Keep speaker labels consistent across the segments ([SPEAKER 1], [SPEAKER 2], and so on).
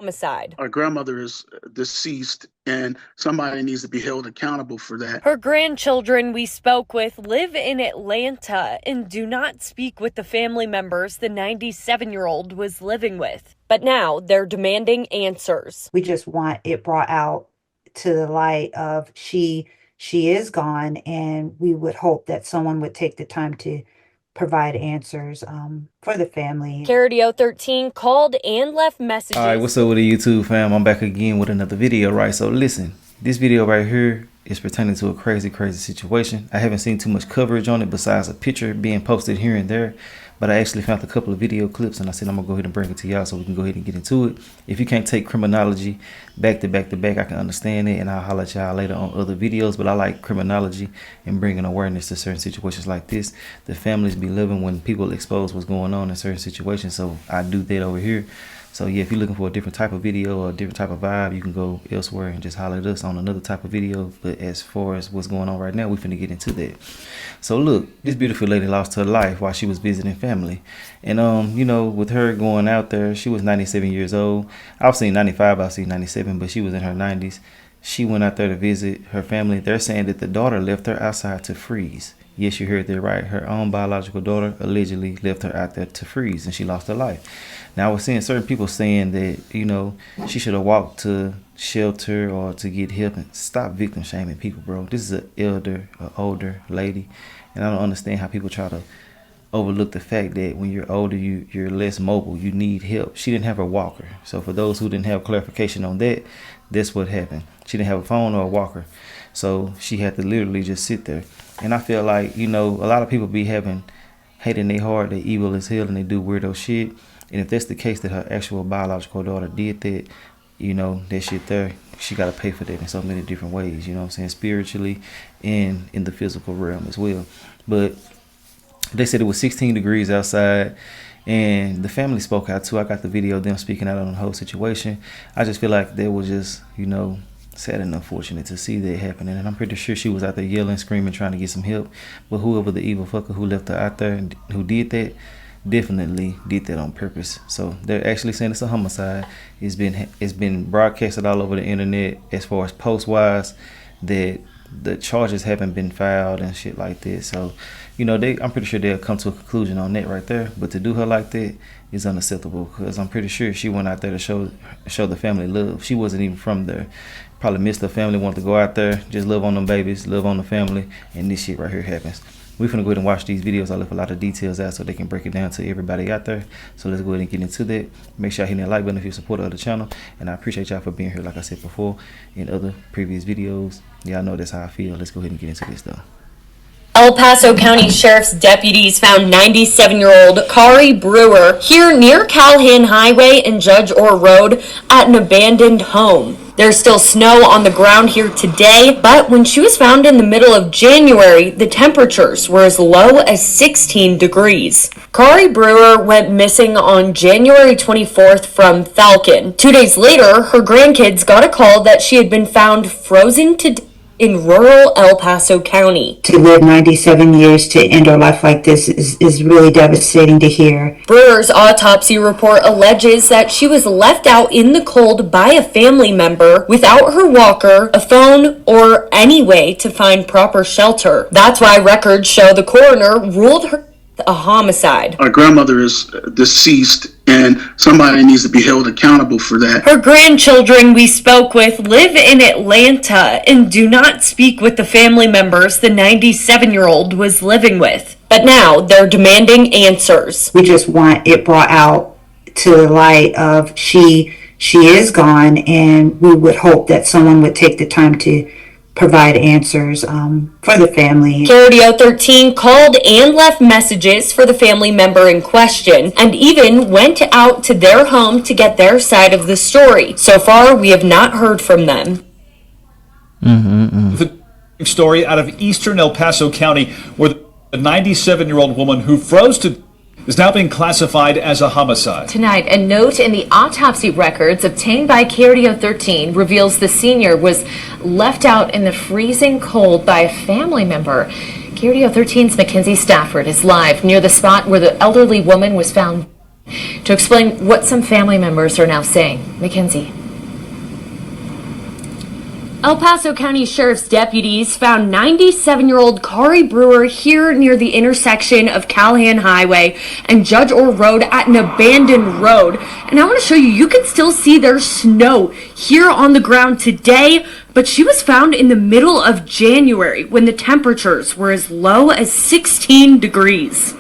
[SPEAKER 1] Homicide.
[SPEAKER 2] Our grandmother is deceased, and somebody needs to be held accountable for that.
[SPEAKER 1] Her grandchildren we spoke with live in Atlanta and do not speak with the family members the 97-year-old was living with. But now they're demanding answers.
[SPEAKER 3] We just want it brought out to the light of she is gone, and we would hope that someone would take the time to provide answers for the family.
[SPEAKER 1] Caradio 13 called and left messages.
[SPEAKER 4] All right, what's up with the YouTube fam? I'm back again with another video, right? So listen, this video right here is pertaining to a crazy situation. I haven't seen too much coverage on it besides a picture being posted here and there, but I actually found a couple of video clips and I said I'm gonna go ahead and bring it to y'all so we can go ahead and get into it. If you can't take criminology back to back, I can understand it, and I'll holler at y'all later on other videos, but I like criminology and bringing awareness to certain situations like this. The families be living when people expose what's going on in certain situations, so I do that over here. So yeah, if you're looking for a different type of video or a different type of vibe, you can go elsewhere and just holler at us on another type of video. But as far as what's going on right now, we finna get into that. So look, this beautiful lady lost her life while she was visiting family. And you know, with her going out there, she was 97 years old. I've seen 95, I've seen 97, but she was in her 90s. She went out there to visit her family. They're saying that the daughter left her outside to freeze. Yes, you heard that right. Her own biological daughter allegedly left her out there to freeze, and she lost her life. Now, I was seeing certain people saying that, you know, she should have walked to shelter or to get help. And stop victim shaming people, bro. This is an older lady, and I don't understand how people try to overlook the fact that when you're older, you're less mobile. You need help. She didn't have a walker. So for those who didn't have clarification on that, that's what happened. She didn't have a phone or a walker. So she had to literally just sit there. And I feel like, you know, a lot of people be having hate in their heart, they evil as hell, and they do weirdo shit. And if that's the case that her actual biological daughter did that, you know, that shit there, she got to pay for that in so many different ways, you know what I'm saying, spiritually and in the physical realm as well. But they said it was 16 degrees outside, and the family spoke out too. I got the video of them speaking out on the whole situation. I just feel like that was just, you know, sad and unfortunate to see that happening. And I'm pretty sure she was out there yelling, screaming, trying to get some help. But whoever the evil fucker who left her out there and who did that, definitely did that on purpose. So they're actually saying it's a homicide. It's been broadcasted all over the internet as far as post wise that the charges haven't been filed and shit like that. So, you know, I'm pretty sure they'll come to a conclusion on that right there. But to do her like that is unacceptable, because I'm pretty sure she went out there to show the family love. She wasn't even from there. Probably missed her family, wanted to go out there, just love on them babies, love on the family, and this shit right here happens. We're finna go ahead and watch these videos. I left a lot of details out so they can break it down to everybody out there. So let's go ahead and get into that. Make sure I hit that like button if you're a supporter of the channel. And I appreciate y'all for being here, like I said before, in other previous videos. Y'all know that's how I feel. Let's go ahead and get into this though.
[SPEAKER 1] El Paso County Sheriff's deputies found 97-year-old Kari Brewer here near Calhoun Highway and Judge Orr Road at an abandoned home. There's still snow on the ground here today, but when she was found in the middle of January, the temperatures were as low as 16 degrees. Kari Brewer went missing on January 24th from Falcon. 2 days later, her grandkids got a call that she had been found frozen to death in rural El Paso County.
[SPEAKER 3] To live 97 years to end her life like this is really devastating to hear.
[SPEAKER 1] Brewer's autopsy report alleges that she was left out in the cold by a family member without her walker, a phone, or any way to find proper shelter. That's why records show the coroner ruled her a homicide.
[SPEAKER 2] Our grandmother is deceased, and somebody needs to be held accountable for that.
[SPEAKER 1] Her grandchildren we spoke with live in Atlanta and do not speak with the family members the 97-year-old was living with. But now they're demanding answers.
[SPEAKER 3] We just want it brought out to the light of she is gone, and we would hope that someone would take the time to provide answers for the family.
[SPEAKER 1] Caradio 13 called and left messages for the family member in question, and even went out to their home to get their side of the story. So far, we have not heard from them.
[SPEAKER 5] The story out of eastern El Paso County, where the 97-year-old woman who froze to is now being classified as a homicide.
[SPEAKER 6] Tonight, a note in the autopsy records obtained by Caradio 13 reveals the senior was left out in the freezing cold by a family member. Caradio 13's Mackenzie Stafford is live near the spot where the elderly woman was found To explain what some family members are now saying, Mackenzie.
[SPEAKER 1] El Paso County Sheriff's deputies found 97-year-old Kari Brewer here near the intersection of Callahan Highway and Judge Orr Road at an abandoned road. And I want to show you, you can still see there's snow here on the ground today, but she was found in the middle of January when the temperatures were as low as 16 degrees.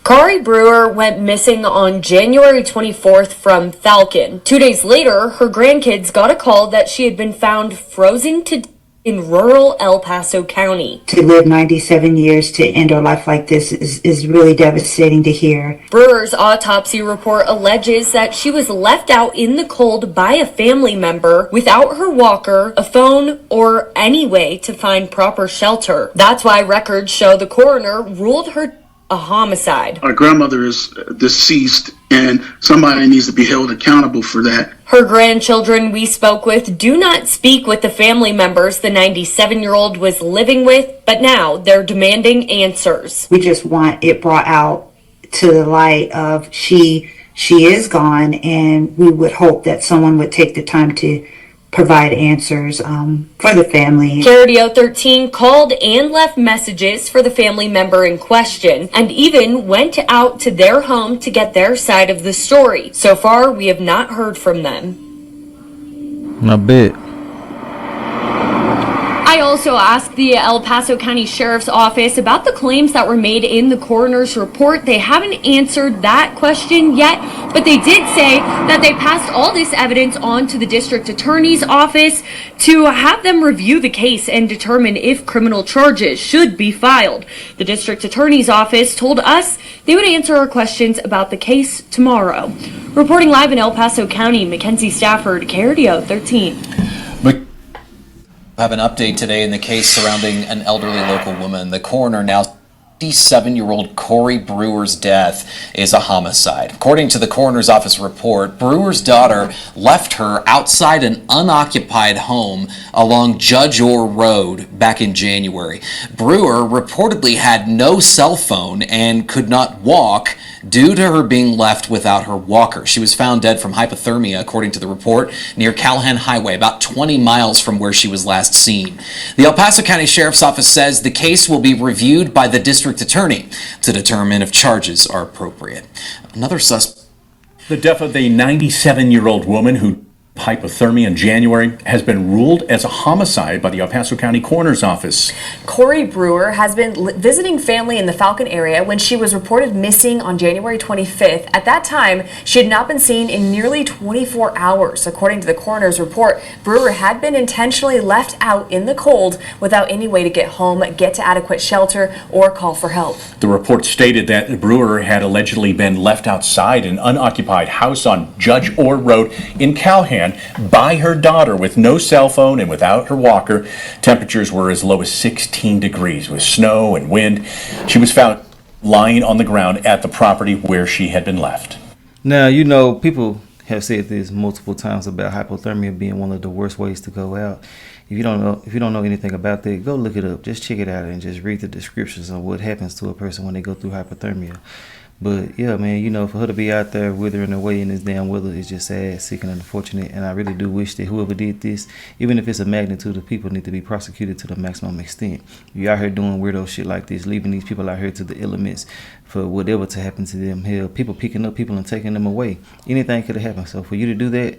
[SPEAKER 1] Kari Brewer went missing on January 24th from Falcon. 2 days later, her grandkids got a call that she had been found frozen to death in rural El Paso County.
[SPEAKER 3] To live 97 years to end her life like this is really devastating to hear.
[SPEAKER 1] Brewer's autopsy report alleges that she was left out in the cold by a family member without her walker, a phone, or any way to find proper shelter. That's why records show the coroner ruled her a homicide.
[SPEAKER 2] Our grandmother is deceased, and somebody needs to be held accountable for that.
[SPEAKER 1] Her grandchildren we spoke with do not speak with the family members the 97-year-old was living with, but now they're demanding answers.
[SPEAKER 3] We just want it brought out to the light of she is gone, and we would hope that someone would take the time to provide answers for the family.
[SPEAKER 1] KRDO 13 called and left messages for the family member in question and even went out to their home to get their side of the story. So far, we have not heard from them.
[SPEAKER 4] I bet.
[SPEAKER 1] I also asked the El Paso County Sheriff's Office about the claims that were made in the coroner's report. They haven't answered that question yet, but they did say that they passed all this evidence on to the district attorney's office to have them review the case and determine if criminal charges should be filed. The district attorney's office told us they would answer our questions about the case tomorrow. Reporting live in El Paso County, Mackenzie Stafford, KRDO 13.
[SPEAKER 7] Have an update today in the case surrounding an elderly local woman. The coroner now 57-year-old Kari Brewer's death is a homicide. According to the coroner's office report, Brewer's daughter left her outside an unoccupied home along Judge Orr Road back in January. Brewer reportedly had no cell phone and could not walk due to her being left without her walker. She was found dead from hypothermia, according to the report, near Callahan Highway, about 20 miles from where she was last seen. The El Paso County Sheriff's Office says the case will be reviewed by the district attorney to determine if charges are appropriate. Another suspect.
[SPEAKER 8] The death of a 97-year-old woman who hypothermia in January has been ruled as a homicide by the El Paso County Coroner's Office.
[SPEAKER 9] Kari Brewer has been visiting family in the Falcon area when she was reported missing on January 25th. At that time, she had not been seen in nearly 24 hours. According to the coroner's report, Brewer had been intentionally left out in the cold without any way to get home, get to adequate shelter, or call for help.
[SPEAKER 8] The report stated that Brewer had allegedly been left outside an unoccupied house on Judge Orr Road in Callahan by her daughter with no cell phone and without her walker. Temperatures were as low as 16 degrees with snow and wind. She was found lying on the ground at the property where she had been left.
[SPEAKER 4] Now, you know, people have said this multiple times about hypothermia being one of the worst ways to go out. If you don't know anything about that, go look it up. Just check it out and just read the descriptions of what happens to a person when they go through hypothermia. But yeah, man, you know, for her to be out there withering away in this damn weather is just sad, sick, and unfortunate. And I really do wish that whoever did this, even if it's a magnitude of people, need to be prosecuted to the maximum extent. You out here doing weirdo shit like this, leaving these people out here to the elements for whatever to happen to them. Hell, people picking up people and taking them away. Anything could have happened. So for you to do that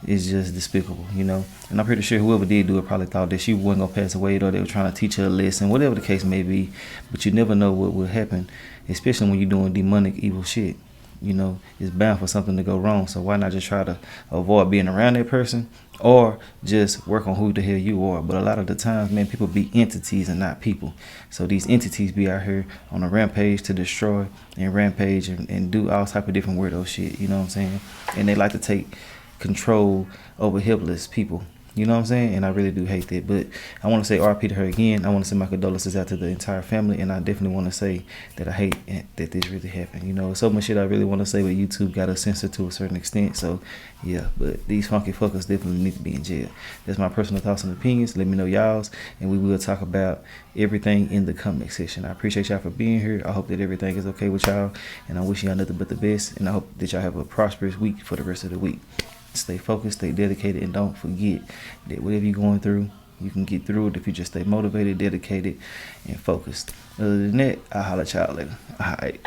[SPEAKER 4] is just despicable, you know. And I'm pretty sure whoever did do it probably thought that she wasn't gonna pass away, or they were trying to teach her a lesson, whatever the case may be. But you never know what will happen, especially when you're doing demonic evil shit. You know, it's bound for something to go wrong. So why not just try to avoid being around that person, or just work on who the hell you are? But a lot of the times, man, people be entities and not people. So these entities be out here on a rampage to destroy and rampage and do all type of different weirdo shit. You know what I'm saying? And they like to take control over helpless people. You know what I'm saying? And I really do hate that. But I want to say RP to her again. I want to send my condolences out to the entire family. And I definitely want to say that I hate that this really happened. You know, so much shit I really want to say, but YouTube got us censored to a certain extent. So, yeah. But these funky fuckers definitely need to be in jail. That's my personal thoughts and opinions. Let me know y'all's. And we will talk about everything in the comment section. I appreciate y'all for being here. I hope that everything is okay with y'all. And I wish y'all nothing but the best. And I hope that y'all have a prosperous week for the rest of the week. Stay focused, stay dedicated, and don't forget that whatever you're going through, you can get through it if you just stay motivated, dedicated, and focused. Other than that, I'll holler at y'all later. All right.